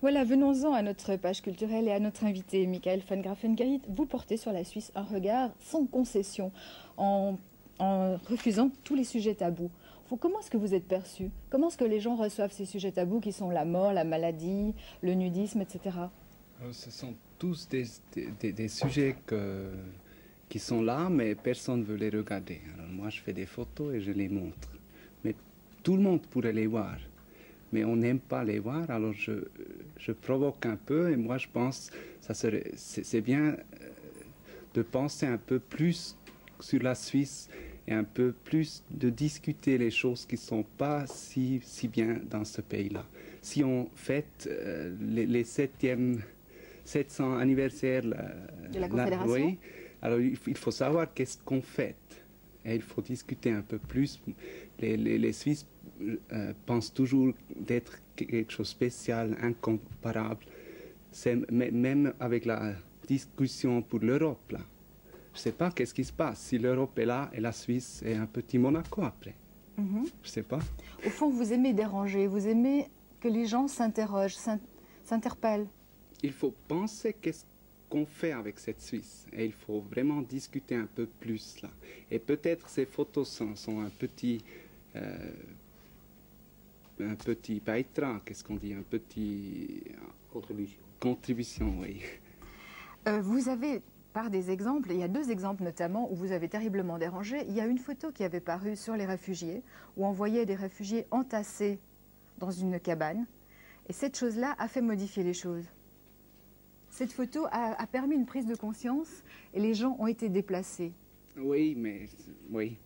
Voilà, venons-en à notre page culturelle et à notre invité, Michael van Grafenried. Vous portez sur la Suisse un regard sans concession, en refusant tous les sujets tabous. Comment est-ce que vous êtes perçu? Comment est-ce que les gens reçoivent ces sujets tabous qui sont la mort, la maladie, le nudisme, etc. Ce sont tous des sujets qui sont là, mais personne ne veut les regarder. Alors moi, je fais des photos et je les montre. Mais tout le monde pourrait les voir. Mais on n'aime pas les voir, alors je provoque un peu. Et moi, je pense que c'est bien de penser un peu plus sur la Suisse et un peu plus de discuter les choses qui ne sont pas si bien dans ce pays-là. Si on fête les 700 anniversaires de la Confédération, oui, alors il faut savoir qu'est-ce qu'on fête. Et il faut discuter un peu plus. Les Suisses pensent toujours d'être quelque chose de spécial, incomparable. Même avec la discussion pour l'Europe, là. Je ne sais pas qu'est-ce qui se passe. Si l'Europe est là et la Suisse est un petit Monaco après. Je ne sais pas. Au fond, vous aimez déranger, vous aimez que les gens s'interrogent, s'interpellent. Il faut penser qu'est-ce qu'on fait avec cette Suisse. Et il faut vraiment discuter un peu plus là. Et peut-être ces photos sont un petit païtra, qu'est-ce qu'on dit, un petit... Contribution, oui. Vous avez, par des exemples, il y a deux exemples notamment où vous avez terriblement dérangé. Il y a une photo qui avait paru sur les réfugiés, où on voyait des réfugiés entassés dans une cabane. Et cette chose-là a fait modifier les choses. Cette photo a permis une prise de conscience et les gens ont été déplacés. Oui, mais... oui.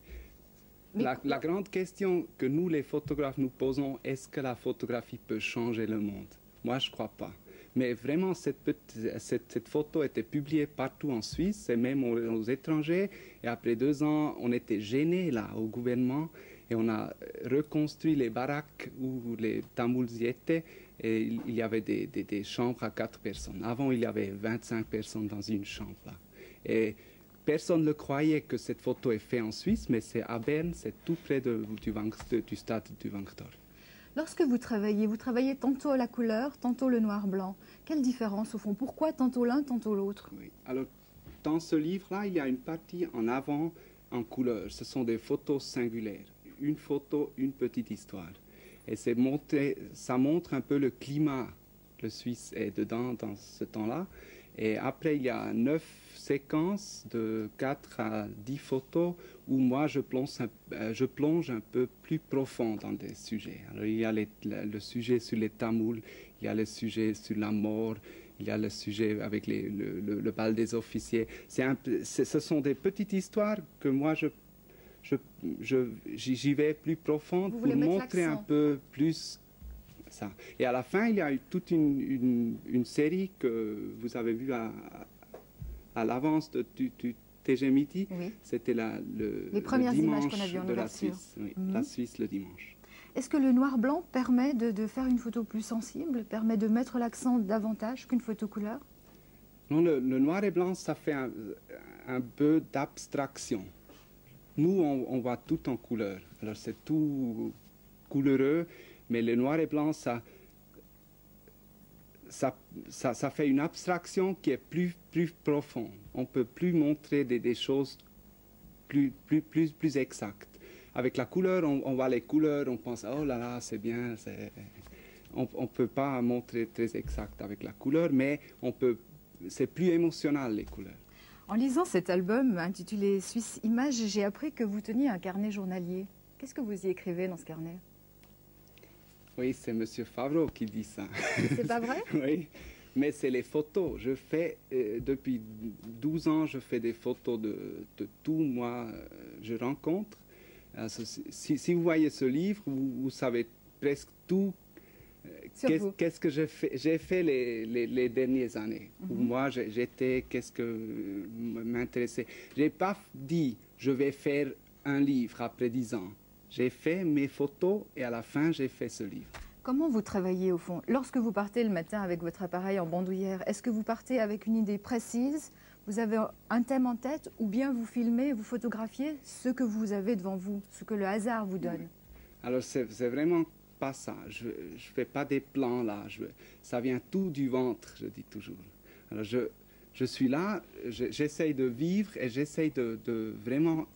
La grande question que nous, les photographes, nous posons, est-ce que la photographie peut changer le monde? Moi, je ne crois pas. Mais vraiment, cette photo était publiée partout en Suisse et même aux étrangers. Et après 2 ans, on était gênés là, au gouvernement. Et on a reconstruit les baraques où les Tamouls y étaient. Et il y avait des chambres à 4 personnes. Avant, il y avait 25 personnes dans une chambre là. Et personne ne croyait que cette photo est faite en Suisse, mais c'est à Berne, c'est tout près du stade du Wankdorf. Lorsque vous travaillez tantôt la couleur, tantôt le noir-blanc. Quelle différence au fond? Pourquoi tantôt l'un, tantôt l'autre? Oui. Alors, dans ce livre-là, il y a une partie en avant en couleur. Ce sont des photos singulières. Une photo, une petite histoire. Et ça montre un peu le climat. Le Suisse est dedans dans ce temps-là. Et après, il y a 9 séquences de 4 à 10 photos où moi, je plonge un peu plus profond dans des sujets. Alors, il y a le sujet sur les Tamouls, il y a le sujet sur la mort, il y a le sujet avec le bal des officiers. Ce sont des petites histoires que moi, j'y vais plus profond pour montrer un peu plus ça. Et à la fin, il y a eu toute une série que vous avez vue à l'avance du TG Midi. Oui. C'était les premières dimanche images qu'on a vues en de la ouverture. Suisse. Oui, la Suisse le dimanche. Est-ce que le noir-blanc permet de faire une photo plus sensible, permet de mettre l'accent davantage qu'une photo couleur? Non, le noir et blanc, ça fait un peu d'abstraction. Nous, on voit tout en couleur. Alors c'est tout couleureux. Mais le noir et blanc, ça fait une abstraction qui est plus profonde. On ne peut plus montrer des choses plus exactes. Avec la couleur, on voit les couleurs, on pense, oh là là, c'est bien. On ne peut pas montrer très exact avec la couleur, mais c'est plus émotionnel, les couleurs. En lisant cet album intitulé Suisse Images, j'ai appris que vous teniez un carnet journalier. Qu'est-ce que vous y écrivez dans ce carnet? Oui, c'est M. Favreau qui dit ça. C'est pas vrai? Oui, mais c'est les photos. Je fais, depuis 12 ans, je fais des photos de tout, moi, je rencontre. Si vous voyez ce livre, vous savez presque tout. Qu'est-ce que j'ai fait les dernières années. Où moi, j'étais, qu'est-ce que m'intéressait. Je n'ai pas dit, je vais faire un livre après 10 ans. J'ai fait mes photos et à la fin, j'ai fait ce livre. Comment vous travaillez au fond? Lorsque vous partez le matin avec votre appareil en bandoulière, est-ce que vous partez avec une idée précise? Vous avez un thème en tête ou bien vous filmez, vous photographiez ce que vous avez devant vous, ce que le hasard vous donne? Alors c'est vraiment pas ça. Je ne fais pas des plans là. Ça vient tout du ventre, je dis toujours. Alors je suis là, j'essaye de vivre et j'essaye de vraiment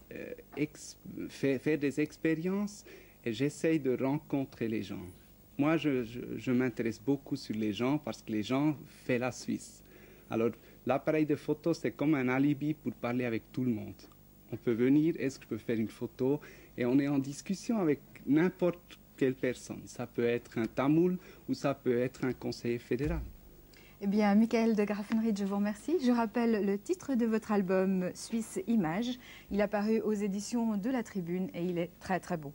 faire des expériences et j'essaye de rencontrer les gens. Moi, je m'intéresse beaucoup sur les gens parce que les gens font la Suisse. Alors, l'appareil de photo, c'est comme un alibi pour parler avec tout le monde. On peut venir, est-ce que je peux faire une photo? Et on est en discussion avec n'importe quelle personne. Ça peut être un tamoul ou ça peut être un conseiller fédéral. Eh bien, Michael de Graffenried, je vous remercie. Je rappelle le titre de votre album Suisse Images. Il a paru aux éditions de La Tribune et il est très très beau.